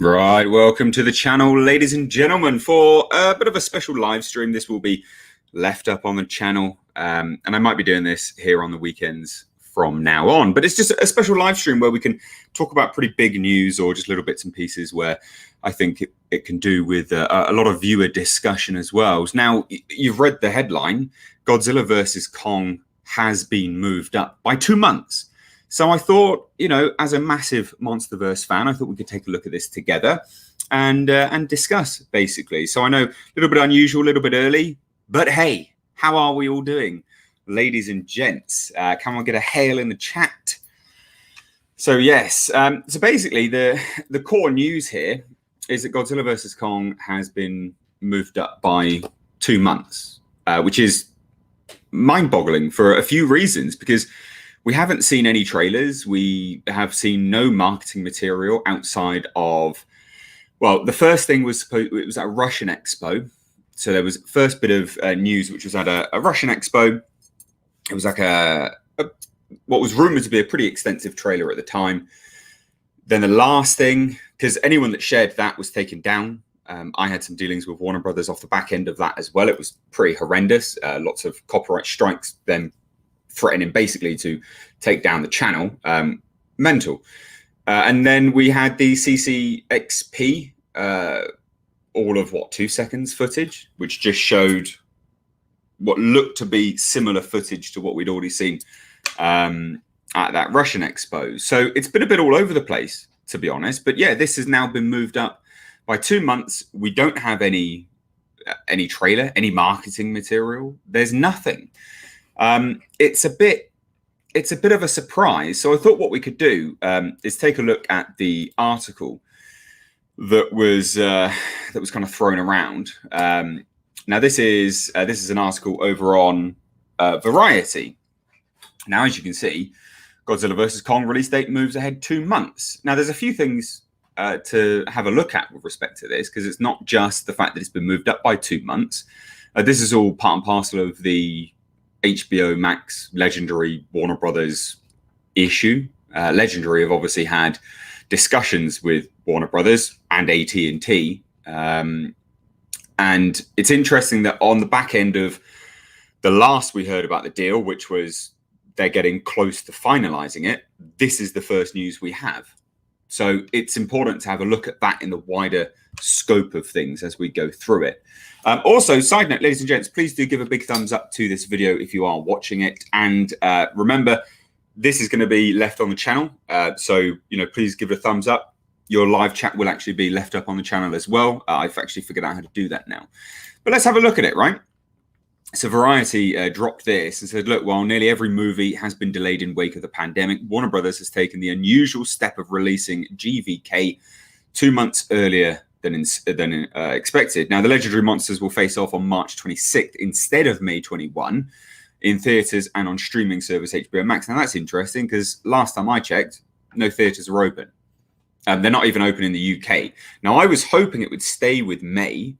Right, welcome to the channel, ladies and gentlemen, for a bit of a special live stream. This will be left up on the channel, and I might be doing this here on the weekends from now on, but it's just a special live stream where we can talk about pretty big news or just little bits and pieces where I think it can do with a lot of viewer discussion as well. Now, you've read the headline, Godzilla versus Kong has been moved up by 2 months. So I thought, as a massive MonsterVerse fan, I thought we could take a look at this together and discuss, basically. So I know a little bit unusual, a little bit early, but hey, how are we all doing? Ladies and gents, can I get a hail in the chat? So yes, so basically the core news here is that Godzilla vs. Kong has been moved up by 2 months, which is mind-boggling for a few reasons, because we haven't seen any trailers. We have seen no marketing material outside of, well, the first thing was it was at a Russian expo. So there was first bit of news, which was at a Russian expo. It was like what was rumored to be a pretty extensive trailer at the time. Then the last thing, because anyone that shared that was taken down. I had some dealings with Warner Brothers off the back end of that as well. It was pretty horrendous. Lots of copyright strikes, then threatening basically to take down the channel. Mental. And then we had the CCXP, all of 2 seconds footage, which just showed what looked to be similar footage to what we'd already seen at that Russian expo. So it's been a bit all over the place, to be honest. But yeah, this has now been moved up by 2 months. We don't have any trailer, any marketing material. There's nothing. It's a bit of a surprise. So I thought what we could do is take a look at the article that was kind of thrown around. Now this is an article over on Variety. Now, as you can see, Godzilla vs. Kong release date moves ahead 2 months. Now, there's a few things to have a look at with respect to this, because it's not just the fact that it's been moved up by 2 months. This is all part and parcel of the HBO Max Legendary Warner Brothers issue. Legendary have obviously had discussions with Warner Brothers and AT&T, and it's interesting that on the back end of the last we heard about the deal, which was they're getting close to finalizing it, this is the first news we have. So it's important to have a look at that in the wider scope of things as we go through it. Also, side note, ladies and gents, please do give a big thumbs up to this video if you are watching it. And remember, this is going to be left on the channel. So, please give it a thumbs up. Your live chat will actually be left up on the channel as well. I've actually figured out how to do that now. But let's have a look at it, right? So Variety dropped this and said, look, while nearly every movie has been delayed in wake of the pandemic, Warner Brothers has taken the unusual step of releasing GVK 2 months earlier than expected. Now, the Legendary Monsters will face off on March 26th instead of May 21 in theaters and on streaming service HBO Max. Now, that's interesting because last time I checked, no theaters are open. They're not even open in the UK. Now, I was hoping it would stay with May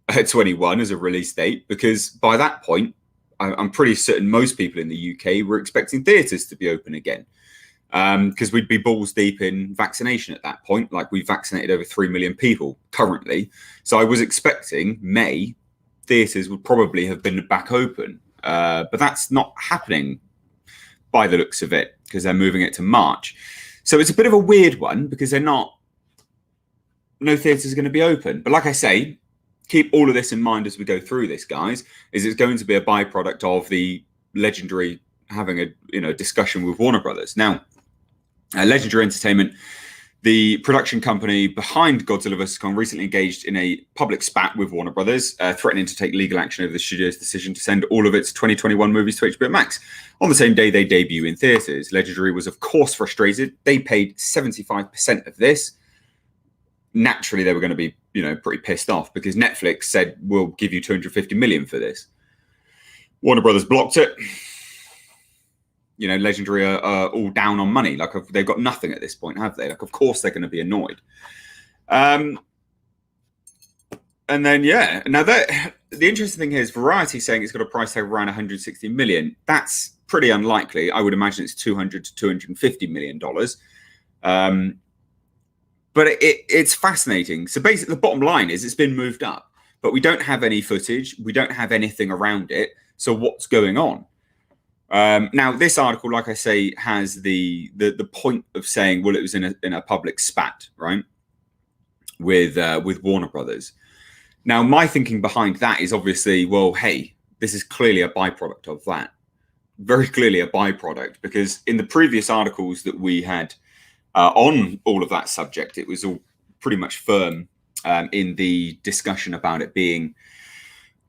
21 as a release date, because by that point, I'm pretty certain most people in the UK were expecting theaters to be open again, because we'd be balls deep in vaccination at that point. Like, we've vaccinated over 3 million people currently. So I was expecting May theaters would probably have been back open, but that's not happening by the looks of it, because they're moving it to March. So it's a bit of a weird one, because no theaters are going to be open. But like I say, keep all of this in mind as we go through this, guys, is it's going to be a byproduct of the Legendary having a discussion with Warner Brothers. Now, Legendary Entertainment, the production company behind Godzilla vs. Kong, recently engaged in a public spat with Warner Brothers, threatening to take legal action over the studio's decision to send all of its 2021 movies to HBO Max on the same day they debut in theaters. Legendary was, of course, frustrated. They paid 75% of this. Naturally, they were going to be, pretty pissed off, because Netflix said, we'll give you 250 million for this. Warner Brothers blocked it. Legendary are all down on money. Like, they've got nothing at this point, have they? Like, of course they're going to be annoyed. And then, yeah. Now, the interesting thing here is Variety saying it's got a price tag around 160 million. That's pretty unlikely. I would imagine it's $200 to $250 million. But it's fascinating. So basically, the bottom line is it's been moved up, but we don't have any footage. We don't have anything around it. So what's going on? Now, this article, like I say, has the point of saying, well, it was in a public spat, right, with Warner Brothers. Now, my thinking behind that is obviously, well, hey, this is clearly a byproduct of that. Very clearly a byproduct, because in the previous articles that we had on all of that subject, it was all pretty much firm in the discussion about it being,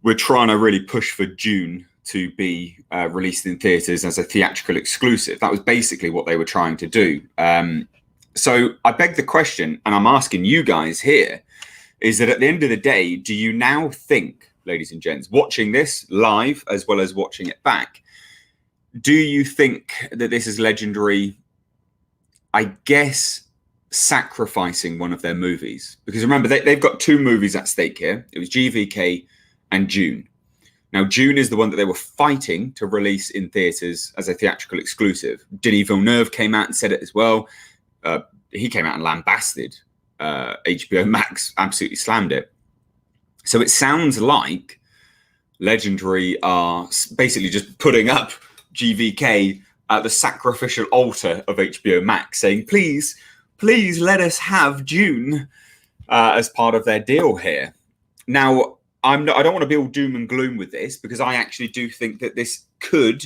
we're trying to really push for June to be released in theatres as a theatrical exclusive. That was basically what they were trying to do. So I beg the question, and I'm asking you guys here, is that at the end of the day, do you now think, ladies and gents, watching this live as well as watching it back, do you think that this is Legendary, I guess, sacrificing one of their movies? Because remember, they've got two movies at stake here. It was GVK and June. Now, June is the one that they were fighting to release in theatres as a theatrical exclusive. Denis Villeneuve came out and said it as well. He came out and lambasted HBO Max, absolutely slammed it. So it sounds like Legendary are basically just putting up GVK at the sacrificial altar of HBO Max, saying, please let us have June as part of their deal here. Now, I don't want to be all doom and gloom with this, because I actually do think that this could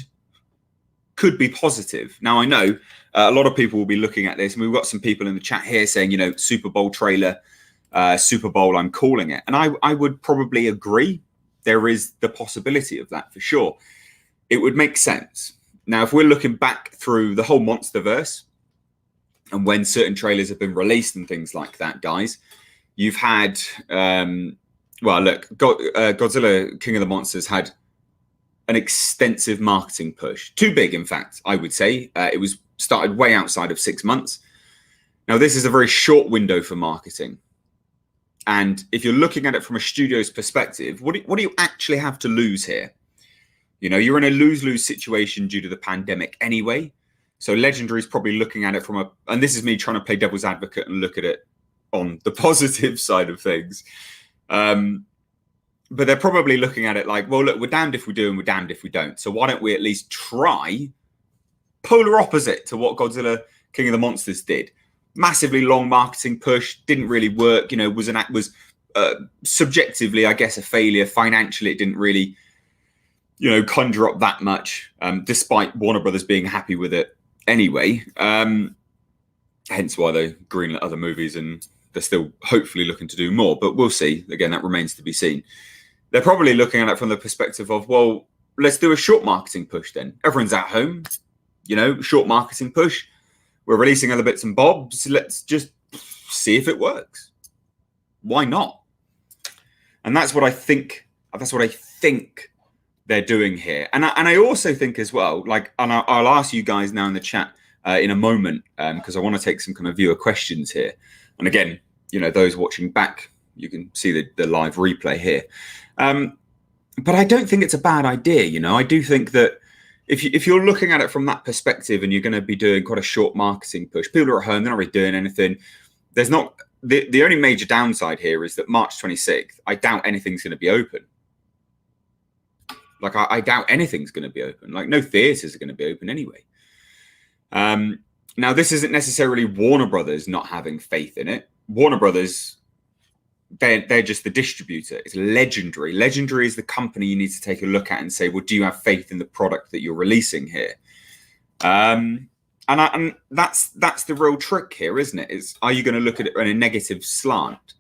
be positive. Now, I know a lot of people will be looking at this, and we've got some people in the chat here saying, Super Bowl trailer, Super Bowl, I'm calling it. And I would probably agree. There is the possibility of that for sure. It would make sense. Now, if we're looking back through the whole Monsterverse and when certain trailers have been released and things like that, guys, you've had, well, look, Godzilla, King of the Monsters had an extensive marketing push. Too big, in fact, I would say. It was started way outside of 6 months. Now, this is a very short window for marketing. And if you're looking at it from a studio's perspective, what do you actually have to lose here? You're in a lose-lose situation due to the pandemic anyway. So Legendary is probably looking at it from and this is me trying to play devil's advocate and look at it on the positive side of things. But they're probably looking at it like, well, look, we're damned if we do and we're damned if we don't. So why don't we at least try polar opposite to what Godzilla King of the Monsters did? Massively long marketing push, didn't really work, was subjectively, I guess, a failure. Financially, it didn't really, conjure up that much, despite Warner Brothers being happy with it anyway. Hence why they greenlit other movies, and they're still hopefully looking to do more, but we'll see. Again, that remains to be seen. They're probably looking at it from the perspective of, well, let's do a short marketing push then. Everyone's at home, short marketing push. We're releasing other bits and bobs. Let's just see if it works. Why not? And that's what I think. That's what I think they're doing here. And I also think as well, and I'll ask you guys now in the chat in a moment, because I want to take some kind of viewer questions here. And again, those watching back, you can see the live replay here. But I don't think it's a bad idea. I do think that if you're looking at it from that perspective and you're going to be doing quite a short marketing push, people are at home, they're not really doing anything. There's not the only major downside here is that March 26th, I doubt anything's going to be open. I doubt anything's going to be open. No theaters are going to be open anyway. Now, this isn't necessarily Warner Brothers not having faith in it. Warner Brothers, they're just the distributor. It's Legendary. Legendary is the company you need to take a look at and say, well, do you have faith in the product that you're releasing here? And that's the real trick here, isn't it? Are you going to look at it in a negative slant?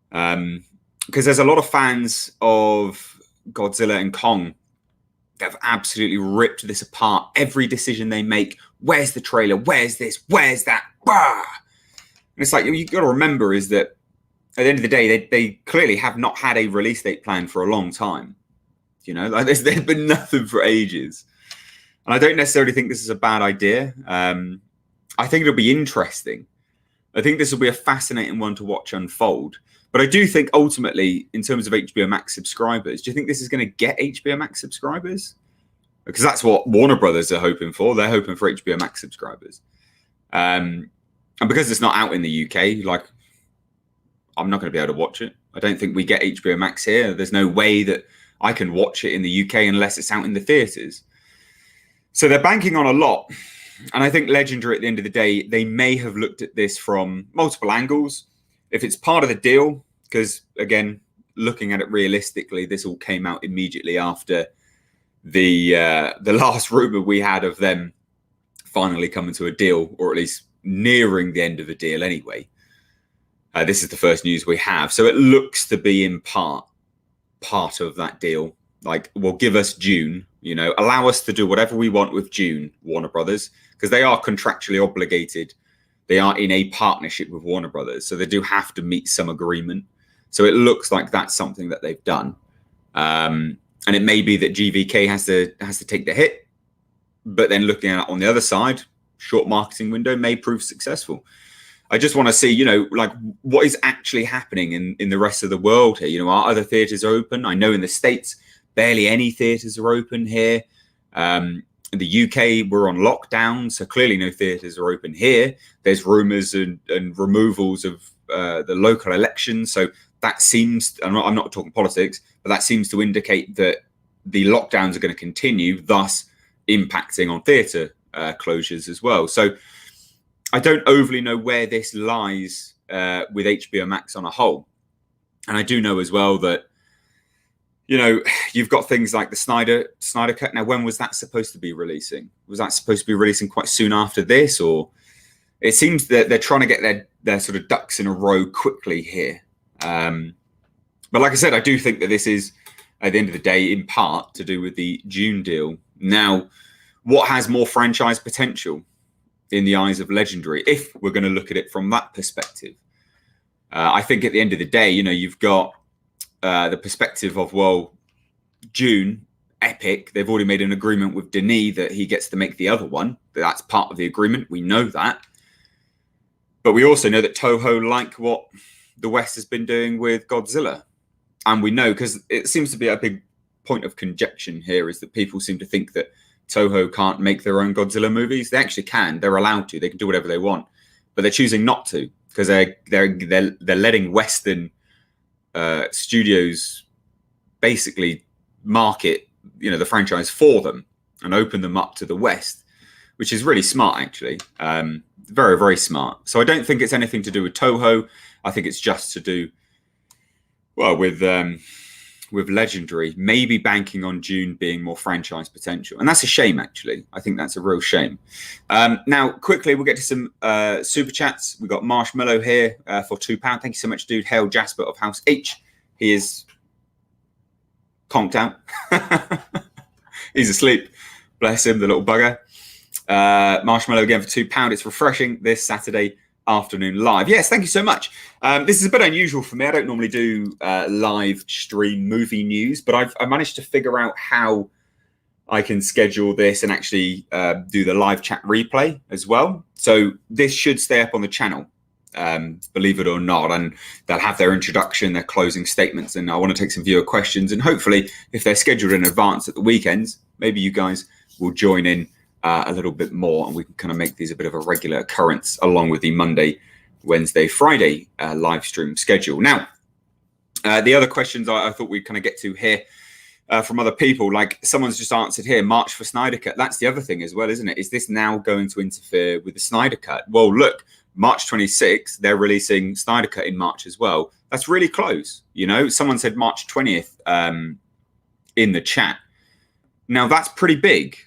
Because there's a lot of fans of Godzilla and Kong that have absolutely ripped this apart. Every decision they make, where's the trailer? Where's this? Where's that? Bah! And it's you've got to remember is that at the end of the day, they clearly have not had a release date planned for a long time. There's been nothing for ages. And I don't necessarily think this is a bad idea. I think it'll be interesting. I think this will be a fascinating one to watch unfold. But I do think ultimately, in terms of HBO Max subscribers, do you think this is going to get HBO Max subscribers? Because that's what Warner Brothers are hoping for. They're hoping for HBO Max subscribers. And because it's not out in the UK, like, I'm not going to be able to watch it. I don't think we get HBO Max here. There's no way that I can watch it in the UK unless it's out in the theatres. So they're banking on a lot. And I think Legendary, at the end of the day, they may have looked at this from multiple angles. If it's part of the deal, because again, looking at it realistically, this all came out immediately after the last rumor we had of them finally coming to a deal, or at least nearing the end of a deal anyway. This is the first news we have. So it looks to be in part of that deal. Like, well, give us June, allow us to do whatever we want with June, Warner Brothers, because they are contractually obligated. They are in a partnership with Warner Brothers, so they do have to meet some agreement. So it looks like that's something that they've done. And it may be that GVK has to take the hit, but then looking at it on the other side, short marketing window may prove successful. I just want to see, like, what is actually happening in the rest of the world here. Are other theatres open? I know in the States, barely any theatres are open here. In the UK, we're on lockdown, so clearly no theatres are open here. There's rumours and removals of the local elections. So that seems, I'm not talking politics, but that seems to indicate that the lockdowns are going to continue, thus impacting on theatre closures as well. So I don't overly know where this lies with HBO Max on a whole. And I do know as well that, you've got things like the Snyder Cut. Now, when was that supposed to be releasing? Was that supposed to be releasing quite soon after this? Or it seems that they're trying to get their sort of ducks in a row quickly here. But like I said, I do think that this is, at the end of the day, in part to do with the June deal. Now, what has more franchise potential in the eyes of Legendary, if we're going to look at it from that perspective? I think at the end of the day, you've got the perspective of, well, June, Epic, they've already made an agreement with Denis that he gets to make the other one. That's part of the agreement. We know that. But we also know that Toho like what the West has been doing with Godzilla. And we know, because it seems to be a big point of conjecture here, is that people seem to think that Toho can't make their own Godzilla movies. They actually can. They're allowed to. They can do whatever they want, but they're choosing not to, because they're letting Western studios basically market the franchise for them and open them up to the West, which is really smart, actually. Very, very smart. So I don't think it's anything to do with Toho. I think it's just to do, well, with Legendary, maybe banking on June being more franchise potential. And that's a shame, actually. I think that's a real shame. Now, quickly, we'll get to some super chats. We've got Marshmallow here for £2. Thank you so much, dude. Hail Jasper of House H. He is conked out. He's asleep. Bless him, the little bugger. Marshmallow again for £2. It's refreshing this Saturday afternoon live. Yes, thank you so much. This is a bit unusual for me. I don't normally do live stream movie news, but I've managed to figure out how I can schedule this and actually do the live chat replay as well. So this should stay up on the channel, believe it or not, and they'll have their introduction, their closing statements, and I want to take some viewer questions. And hopefully, if they're scheduled in advance at the weekends, maybe you guys will join in a little bit more, and we can kind of make these a bit of a regular occurrence along with the Monday, Wednesday, Friday live stream schedule. Now, the other questions I thought we'd kind of get to here from other people, like someone's just answered here, March for Snyder Cut. That's the other thing as well, isn't it? Is this now going to interfere with the Snyder Cut? Well, look, March 26th, they're releasing Snyder Cut in March as well. That's really close. Someone said March 20th in the chat. Now, that's pretty big.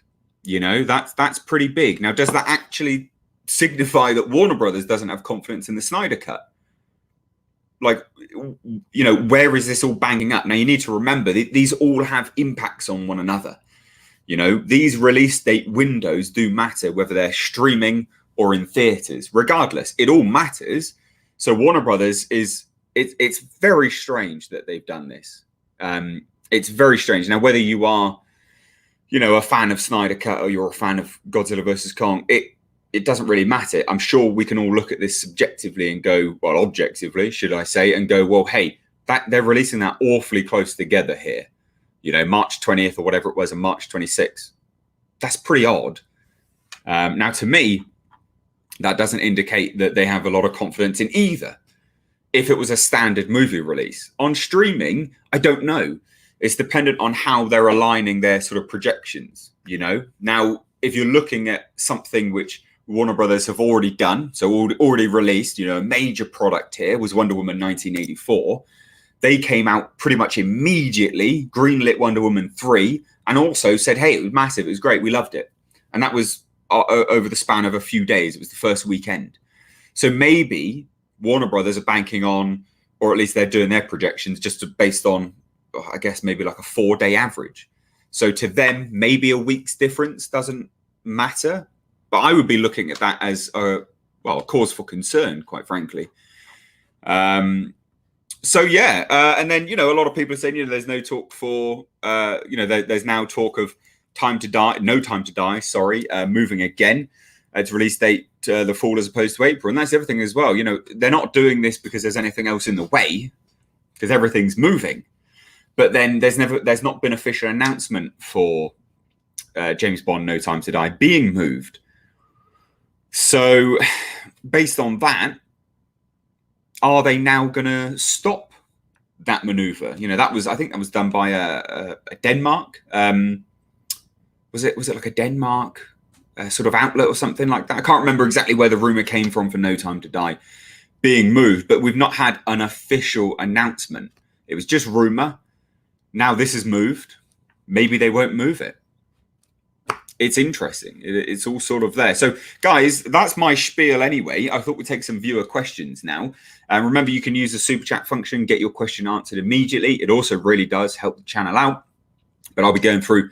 That's pretty big. Now, does that actually signify that Warner Brothers doesn't have confidence in the Snyder Cut? Like, where is this all banging up? Now, you need to remember these all have impacts on one another. These release date windows do matter, whether they're streaming or in theaters. Regardless, it all matters. So Warner Brothers it's very strange that they've done this. It's very strange. Now, whether you are a fan of Snyder Cut or you're a fan of Godzilla versus Kong, it doesn't really matter. I'm sure we can all look at this subjectively and go, well, objectively, should I say, and go, well, hey, that they're releasing that awfully close together here. March 20th or whatever it was, and March 26th. That's pretty odd. Now, to me, that doesn't indicate that they have a lot of confidence in either. If it was a standard movie release on streaming, I don't know. It's dependent on how they're aligning their sort of projections, you know. Now, if you're looking at something which Warner Brothers have already done, so already released, you know, a major product here was Wonder Woman 1984. They came out pretty much immediately, greenlit Wonder Woman 3, and also said, hey, it was massive, it was great, we loved it. And that was over the span of a few days. It was the first weekend. So maybe Warner Brothers are banking on, or at least they're doing their projections just based on, I guess, maybe like a 4-day average. So to them, maybe a week's difference doesn't matter. But I would be looking at that as a cause for concern, quite frankly. So yeah, and then, you know, a lot of people are saying, you know, there's no talk for, you know, there's now talk of No Time to Die, moving again. Its release date the fall as opposed to April, and that's everything as well. You know, they're not doing this because there's anything else in the way, because everything's moving. But then there's not been official announcement for James Bond: No Time to Die being moved. So, based on that, are they now going to stop that maneuver? You know, I think that was done by a Denmark. Was it like a Denmark sort of outlet or something like that? I can't remember exactly where the rumor came from for No Time to Die being moved, but we've not had an official announcement. It was just rumor. Now this is moved. Maybe they won't move it. It's interesting. It's all sort of there. So, guys, that's my spiel anyway. I thought we'd take some viewer questions now. Remember, you can use the super chat function, get your question answered immediately. It also really does help the channel out. But I'll be going through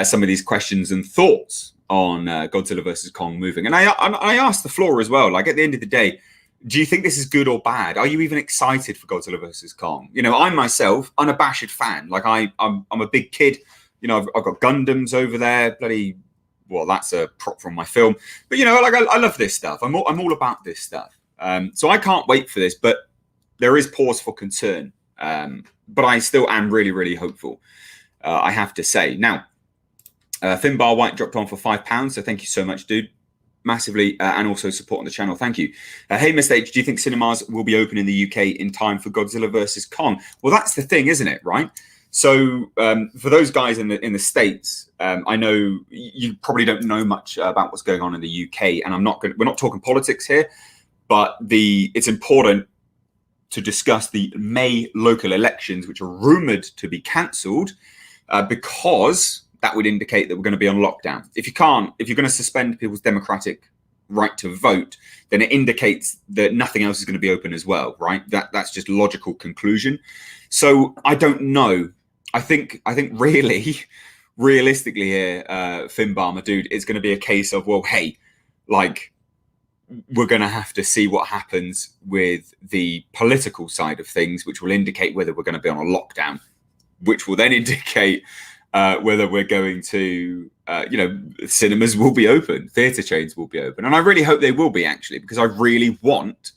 some of these questions and thoughts on Godzilla versus Kong moving. And I asked the floor as well, like at the end of the day, do you think this is good or bad? Are you even excited for Godzilla versus Kong? You know, I myself, unabashed fan. Like I'm a big kid. You know, I've got Gundams over there. That's a prop from my film. But you know, like I love this stuff. I'm all about this stuff. So I can't wait for this. But there is pause for concern. But I still am really, really hopeful. I have to say. Now, Finbar White dropped on for £5. So thank you so much, dude. Massively, and also supporting the channel. Thank you. Hey, Mr. H, do you think cinemas will be open in the UK in time for Godzilla versus Kong? Well, that's the thing, isn't it? Right. So for those guys in the States, I know you probably don't know much about what's going on in the UK, and we're not talking politics here, but it's important to discuss the May local elections, which are rumored to be cancelled, because that would indicate that we're going to be on lockdown. If you're going to suspend people's democratic right to vote, then it indicates that nothing else is going to be open as well, right? That's just logical conclusion. So I don't know. I think really, realistically here, Finbar, my dude, it's going to be a case of, well, hey, like, we're going to have to see what happens with the political side of things, which will indicate whether we're going to be on a lockdown, which will then indicate whether we're going to, cinemas will be open, theatre chains will be open. And I really hope they will be, actually, because I really want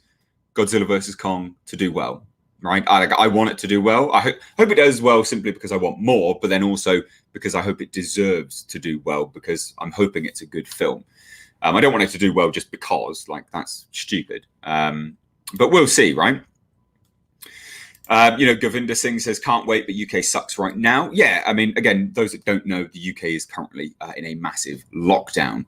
Godzilla versus Kong to do well. Right, I want it to do well. I hope it does well simply because I want more, but then also because I hope it deserves to do well, because I'm hoping it's a good film. I don't want it to do well just because, like, that's stupid. But we'll see, right? Govinda Singh says, can't wait, but UK sucks right now. Yeah, I mean, again, those that don't know, the UK is currently in a massive lockdown.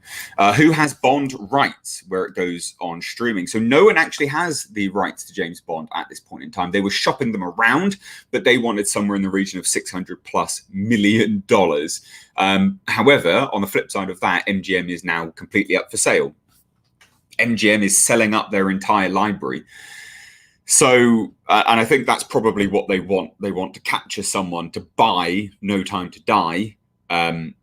Who has Bond rights where it goes on streaming? So no one actually has the rights to James Bond at this point in time. They were shopping them around, but they wanted somewhere in the region of $600+ million. However, on the flip side of that, MGM is now completely up for sale. MGM is selling up their entire library. So, and I think that's probably what they want. They want to capture someone to buy No Time to Die, and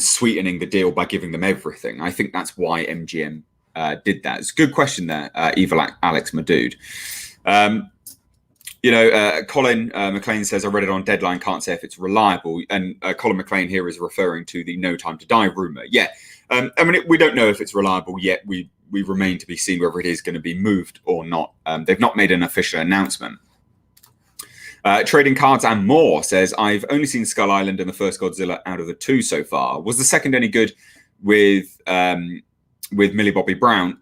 sweetening the deal by giving them everything. I think that's why MGM did that. It's a good question there, Evil Alex, my dude. Colin McLean says, I read it on Deadline, can't say if it's reliable. And Colin McLean here is referring to the No Time to Die rumor. Yeah, we don't know if it's reliable yet. We remain to be seen whether it is going to be moved or not. They've not made an official announcement. Trading Cards and More says, I've only seen Skull Island and the first Godzilla out of the two so far. Was the second any good with with Millie Bobby Brown.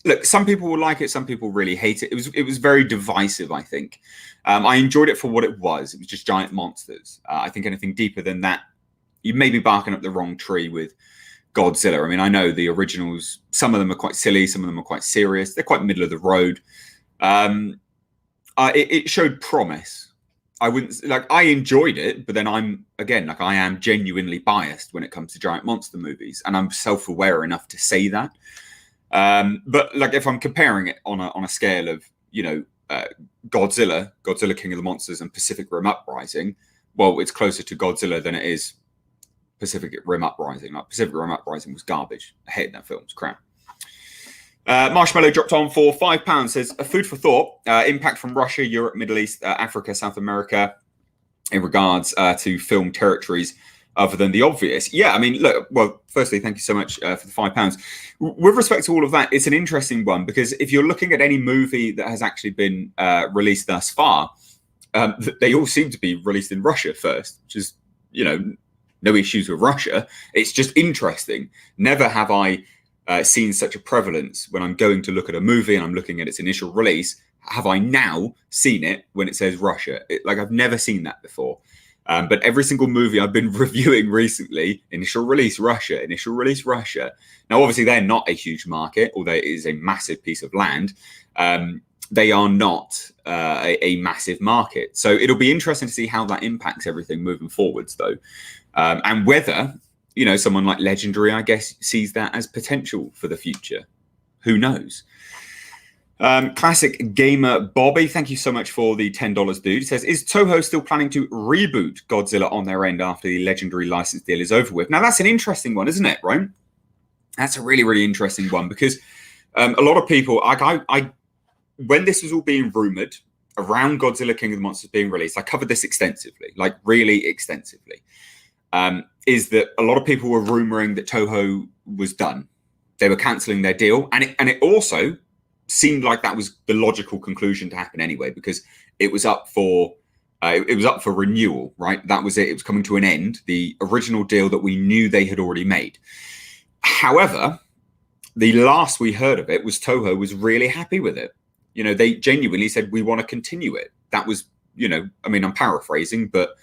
Look, some people will like it, some people really hate it. It was very divisive, I think. I enjoyed it for what it was. It was just giant monsters. I think anything deeper than that, you may be barking up the wrong tree with Godzilla. I mean, I know the originals, some of them are quite silly, some of them are quite serious. They're quite middle of the road. It showed promise. I enjoyed it, but then I am genuinely biased when it comes to giant monster movies, and I'm self-aware enough to say that. But like, if I'm comparing it on a scale of, Godzilla King of the Monsters and Pacific Rim Uprising, well, it's closer to Godzilla than it is Pacific Rim Uprising. Like, Pacific Rim Uprising was garbage. I hated that film. It's crap. Marshmallow dropped on for £5. Says, a food for thought. Impact from Russia, Europe, Middle East, Africa, South America in regards to film territories other than the obvious. Yeah, I mean, look, well, firstly, thank you so much for the £5. With respect to all of that, it's an interesting one, because if you're looking at any movie that has actually been released thus far, they all seem to be released in Russia first, which is, no issues with Russia. It's just interesting. Never have I seen such a prevalence when I'm going to look at a movie and I'm looking at its initial release. Have I now seen it when it says Russia? I've never seen that before. But every single movie I've been reviewing recently, initial release Russia, initial release Russia. Now, obviously, they're not a huge market, although it is a massive piece of land. They are not a massive market. So it'll be interesting to see how that impacts everything moving forwards, though. And whether, someone like Legendary, I guess, sees that as potential for the future. Who knows? Classic Gamer Bobby, thank you so much for the $10, dude. He says, is Toho still planning to reboot Godzilla on their end after the Legendary license deal is over with? Now, that's an interesting one, isn't it, right? That's a really, really interesting one, because a lot of people, when this was all being rumored around Godzilla King of the Monsters being released, I covered this extensively, like really extensively, is that a lot of people were rumoring that Toho was done. They were cancelling their deal. And it also seemed like that was the logical conclusion to happen anyway, because it was up for renewal, right? That was it. It was coming to an end, the original deal that we knew they had already made. However, the last we heard of it was Toho was really happy with it. They genuinely said, we want to continue it. That was, I'm paraphrasing, but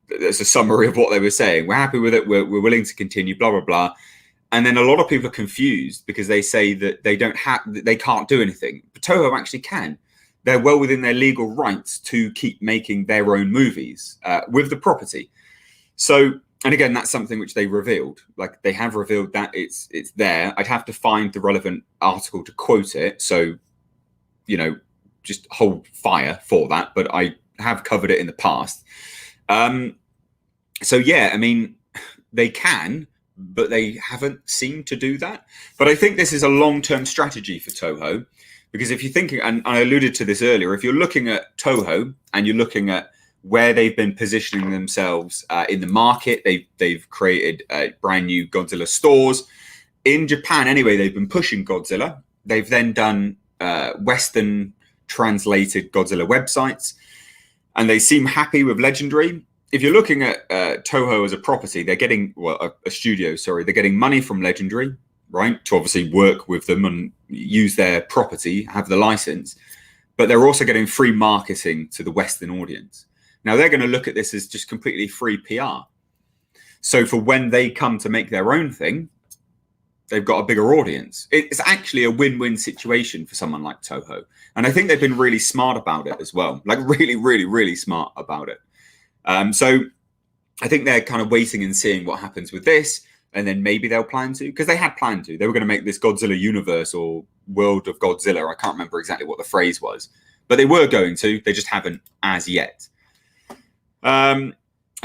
there's a summary of what they were saying. We're happy with it. We're willing to continue, blah, blah, blah. And then a lot of people are confused because they say that they can't do anything. But Toho actually can. They're well within their legal rights to keep making their own movies with the property. So, and again, that's something which they revealed. Like, they have revealed that it's there. I'd have to find the relevant article to quote it. So, just hold fire for that. But I have covered it in the past. So, yeah, I mean, they can, but they haven't seemed to do that. But I think this is a long-term strategy for Toho, because if you're thinking, and I alluded to this earlier, if you're looking at Toho and you're looking at where they've been positioning themselves in the market, they've created brand new Godzilla stores. In Japan, anyway, they've been pushing Godzilla. They've then done Western translated Godzilla websites, and they seem happy with Legendary. If you're looking at Toho as a property, they're getting, a studio, sorry, they're getting money from Legendary, right, to obviously work with them and use their property, have the license, but they're also getting free marketing to the Western audience. Now, they're going to look at this as just completely free PR. So for when they come to make their own thing, they've got a bigger audience. It's actually a win-win situation for someone like Toho. And I think they've been really smart about it as well, like really, really, really smart about it. So I think they're kind of waiting and seeing what happens with this, and then maybe they'll plan to, because they had planned to. They were going to make this Godzilla universe or world of Godzilla. I can't remember exactly what the phrase was, but they were going to. They just haven't as yet.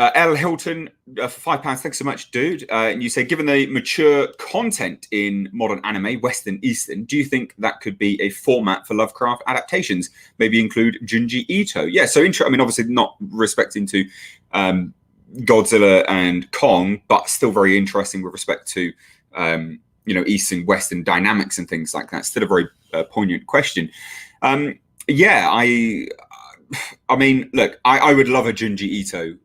L. Hilton, for £5, thanks so much, dude. And you say, given the mature content in modern anime, Western, Eastern, do you think that could be a format for Lovecraft adaptations? Maybe include Junji Ito. Yeah, so obviously not respecting to Godzilla and Kong, but still very interesting with respect to, Eastern, Western dynamics and things like that. Still a very poignant question. I mean, look, I would love a Junji Ito,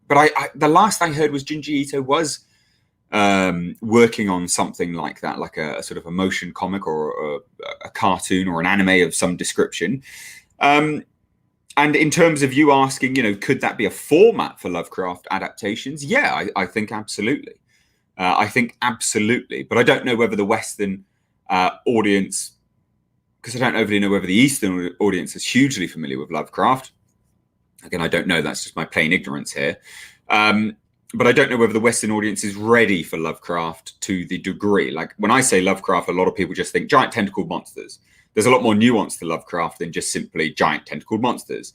but the last I heard was Junji Ito was working on something like that, like a sort of a motion comic or a cartoon or an anime of some description. And in terms of you asking, could that be a format for Lovecraft adaptations? Yeah, I think absolutely. I think absolutely. But I don't know whether the Western audience, because I don't really know whether the Eastern audience is hugely familiar with Lovecraft. Again, I don't know. That's just my plain ignorance here. But I don't know whether the Western audience is ready for Lovecraft to the degree. Like when I say Lovecraft, a lot of people just think giant tentacled monsters. There's a lot more nuance to Lovecraft than just simply giant tentacled monsters.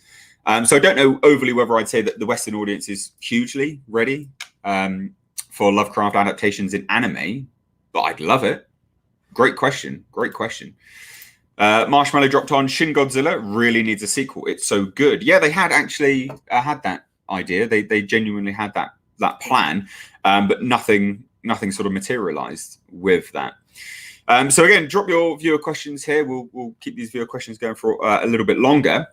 So I don't know overly whether I'd say that the Western audience is hugely ready for Lovecraft adaptations in anime, but I'd love it. Great question. Great question. Marshmallow dropped on Shin Godzilla really needs a sequel. It's so good. Yeah, they had actually had that idea. They genuinely had that plan, but nothing sort of materialized with that. So again, drop your viewer questions here. We'll keep these viewer questions going for a little bit longer.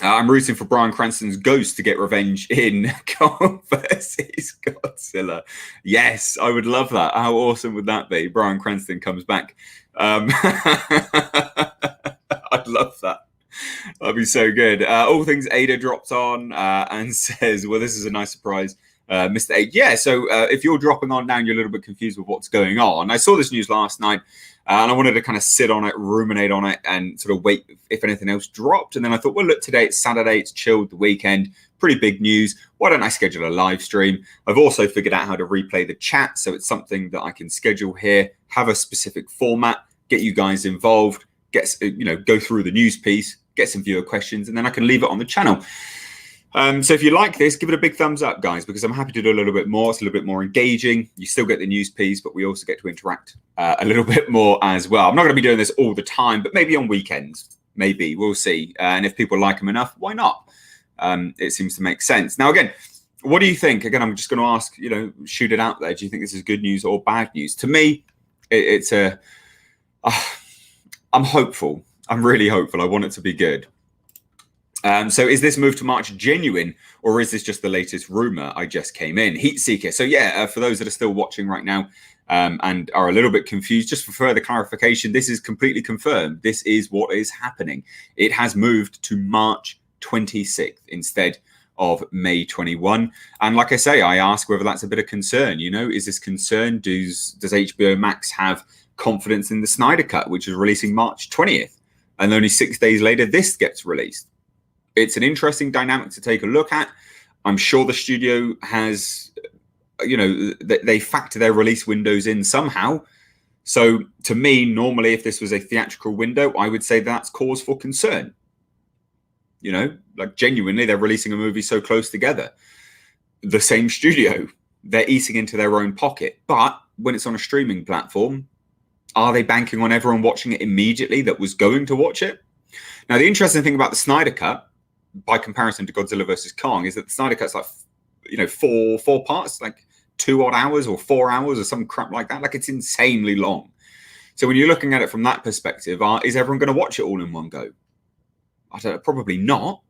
I'm rooting for Bryan Cranston's ghost to get revenge in Kong versus Godzilla. Yes, I would love that. How awesome would that be? Bryan Cranston comes back. I'd love that. That'd be so good. All Things Ada dropped on and says, well, this is a nice surprise. Mr. 8. Yeah, so if you're dropping on now and you're a little bit confused with what's going on, I saw this news last night and I wanted to kind of sit on it, ruminate on it, and sort of wait if anything else dropped. And then I thought, well, look, today it's Saturday, it's chilled, the weekend, pretty big news. Why don't I schedule a live stream? I've also figured out how to replay the chat, so it's something that I can schedule here, have a specific format, get you guys involved, go through the news piece, get some viewer questions, and then I can leave it on the channel. So if you like this, give it a big thumbs up, guys, because I'm happy to do a little bit more. It's a little bit more engaging. You still get the news piece, but we also get to interact a little bit more as well. I'm not going to be doing this all the time, but maybe on weekends. Maybe. We'll see. And if people like them enough, why not? It seems to make sense. Now, again, what do you think? Again, I'm just going to ask, shoot it out there. Do you think this is good news or bad news? To me, I'm hopeful. I'm really hopeful. I want it to be good. So is this move to March genuine, or is this just the latest rumor I just came in? Heatseeker. So yeah, for those that are still watching right now and are a little bit confused, just for further clarification, this is completely confirmed. This is what is happening. It has moved to March 26th instead of May 21. And like I say, I ask whether that's a bit of concern. Is this concern? Does HBO Max have confidence in the Snyder Cut, which is releasing March 20th? And only 6 days later, this gets released. It's an interesting dynamic to take a look at. I'm sure the studio has, they factor their release windows in somehow. So to me, normally, if this was a theatrical window, I would say that's cause for concern. Like genuinely, they're releasing a movie so close together. The same studio, they're eating into their own pocket. But when it's on a streaming platform, are they banking on everyone watching it immediately that was going to watch it? Now, the interesting thing about the Snyder Cut, by comparison to Godzilla versus Kong, is that the Snyder Cut's like, four parts, like 2 odd hours or 4 hours or some crap like that. Like, it's insanely long. So when you're looking at it from that perspective, is everyone going to watch it all in one go? I don't know, probably not.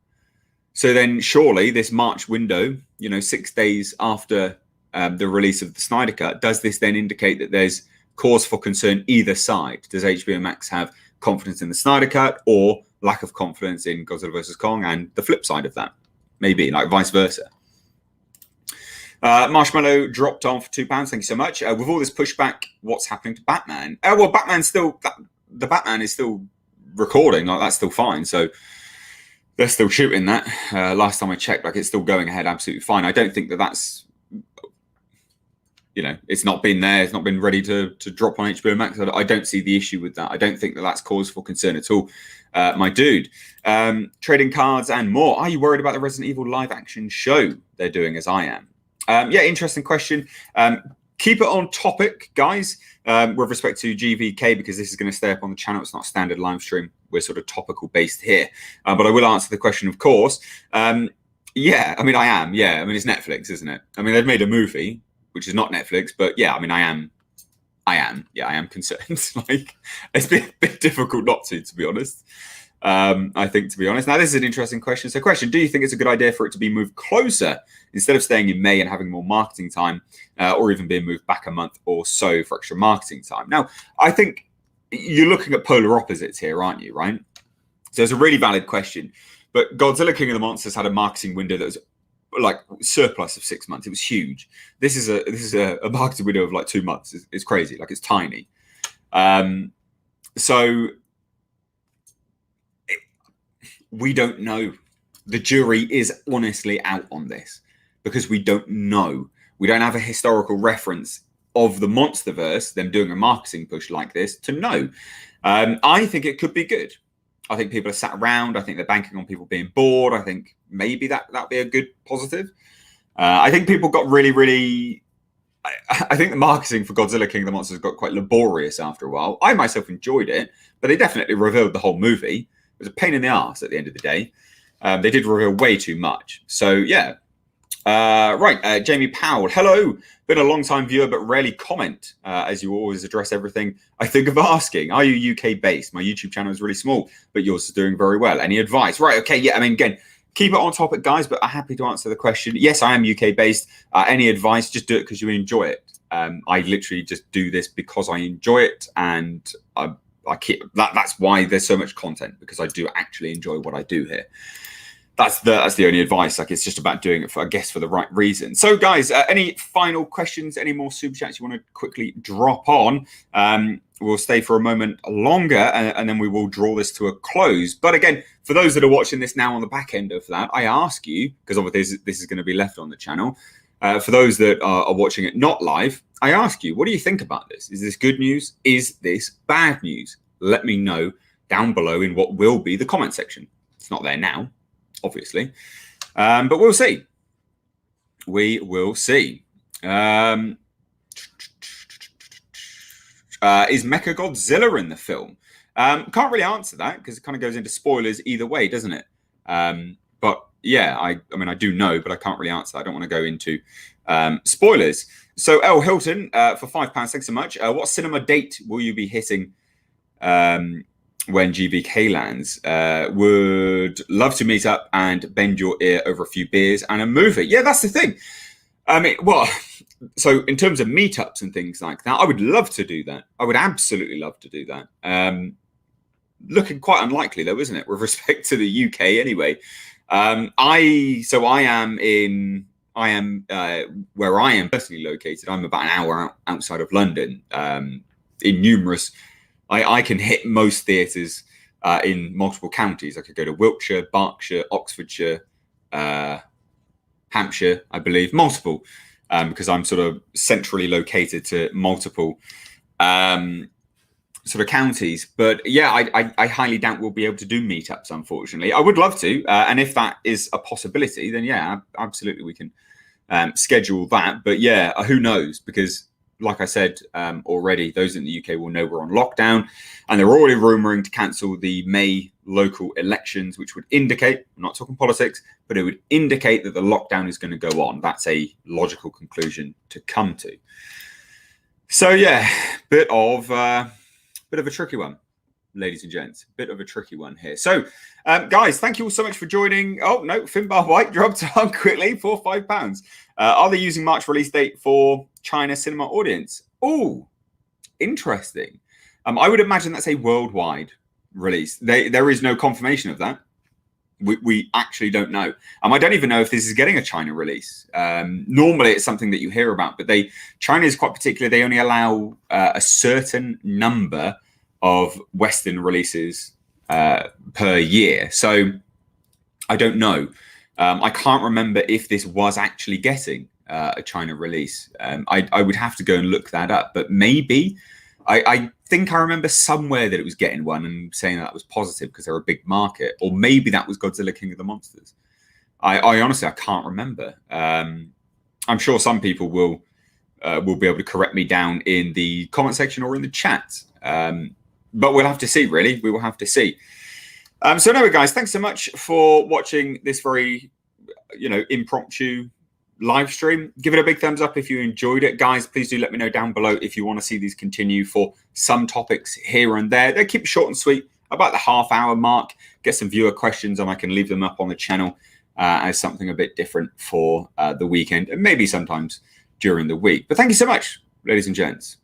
So then surely this March window, 6 days after the release of the Snyder Cut, does this then indicate that there's cause for concern either side? Does HBO Max have confidence in the Snyder Cut or lack of confidence in Godzilla vs. Kong, and the flip side of that? Maybe, like vice versa. Marshmallow dropped on for £2. Thank you so much. With all this pushback, what's happening to Batman? Well, the Batman is still recording. Like, that's still fine. So they're still shooting that. Last time I checked, it's still going ahead absolutely fine. I don't think that's it's not been there. It's not been ready to drop on HBO Max. I don't see the issue with that. I don't think that's cause for concern at all, my dude. Trading cards and more. Are you worried about the Resident Evil live action show they're doing, as I am? Yeah, interesting question. Keep it on topic, guys, with respect to GVK, because this is going to stay up on the channel. It's not a standard live stream. We're sort of topical based here. But I will answer the question, of course. Yeah, I am. Yeah, it's Netflix, isn't it? They've made a movie, which is not Netflix, but yeah, I am I am concerned. Like, it's been a bit difficult not to be honest. I think, to be honest. Now, this is an interesting question. So, question: do you think it's a good idea for it to be moved closer instead of staying in May and having more marketing time, or even being moved back a month or so for extra marketing time? Now, I think you're looking at polar opposites here, aren't you? Right. So, it's a really valid question. But Godzilla King of the Monsters had a marketing window that was like surplus of 6 months. It was huge. This is a marketing window of like 2 months. It's crazy. Like, it's tiny. So we don't know. The jury is honestly out on this because we don't know. We don't have a historical reference of the Monsterverse, them doing a marketing push like this, to know. I think it could be good. I think people are sat around. I think they're banking on people being bored. I think maybe that'd be a good positive. I think people got really. I think the marketing for Godzilla King of the Monsters got quite laborious after a while. I myself enjoyed it, but they definitely revealed the whole movie. It was a pain in the arse at the end of the day. They did reveal way too much. So, yeah. Right. Jamie Powell. Hello. Been a long-time viewer, but rarely comment, as you always address everything I think of asking. Are you UK-based? My YouTube channel is really small, but yours is doing very well. Any advice? Right. Okay. Yeah. I mean, again, keep it on topic, guys, but I'm happy to answer the question. Yes, I am UK-based. Any advice? Just do it because you enjoy it. I literally just do this because I enjoy it, and I keep that's why there's so much content, because I do actually enjoy what I do here. That's the only advice. Like, it's just about doing it for, I guess, for the right reason. So, guys, any final questions? Any more super chats you want to quickly drop on? We'll stay for a moment longer, and then we will draw this to a close. But again, for those that are watching this now on the back end of that, I ask you, because obviously this is going to be left on the channel. For those that are watching it not live, I ask you, what do you think about this? Is this good news? Is this bad news? Let me know down below in what will be the comment section. It's not there now, obviously, but we'll see. We will see. Is Mecca Godzilla in the film? Can't really answer that because it kind of goes into spoilers either way, doesn't it? But yeah, I mean, I do know, but I can't really answer. I don't want to go into spoilers. So, L Hilton, for £5, thanks so much. What cinema date will you be hitting when GBK lands? Would love to meet up and bend your ear over a few beers and a movie. Yeah, that's the thing. I mean, well, so in terms of meetups and things like that, I would love to do that. I would absolutely love to do that. Looking quite unlikely though, isn't it, with respect to the UK anyway? I am where I am personally located. I'm about an hour outside of London. In numerous, I can hit most theatres in multiple counties. I could go to Wiltshire, Berkshire, Oxfordshire, Hampshire, I believe, multiple, because I'm sort of centrally located to multiple sort of counties. But yeah, I highly doubt we'll be able to do meetups, unfortunately. I would love to, and if that is a possibility, then yeah, absolutely we can schedule that. But yeah, who knows? Because like I said already, those in the UK will know we're on lockdown, and they're already rumouring to cancel the May local elections, which would indicate, I'm not talking politics, but it would indicate that the lockdown is going to go on. That's a logical conclusion to come to. So yeah, bit of a tricky one, ladies and gents. Bit of a tricky one here. So, guys, thank you all so much for joining. Oh no, Finbar White dropped on quickly for £5. Are they using March release date for China cinema audience? Oh, interesting. I would imagine that's a worldwide release. There is no confirmation of that. We actually don't know. I don't even know if this is getting a China release. Normally, it's something that you hear about, but China is quite particular. They only allow a certain number of Western releases per year. So I don't know. I can't remember if this was actually getting a China release. I would have to go and look that up, but maybe. I think I remember somewhere that it was getting one and saying that was positive because they're a big market, or maybe that was Godzilla King of the Monsters. I honestly, I can't remember. I'm sure some people will be able to correct me down in the comment section or in the chat. But we'll have to see, really. We will have to see. So anyway, guys, thanks so much for watching this very, impromptu live stream. Give it a big thumbs up if you enjoyed it. Guys, please do let me know down below if you want to see these continue for some topics here and there. They keep it short and sweet, about the half-hour mark. Get some viewer questions and I can leave them up on the channel as something a bit different for the weekend and maybe sometimes during the week. But thank you so much, ladies and gents.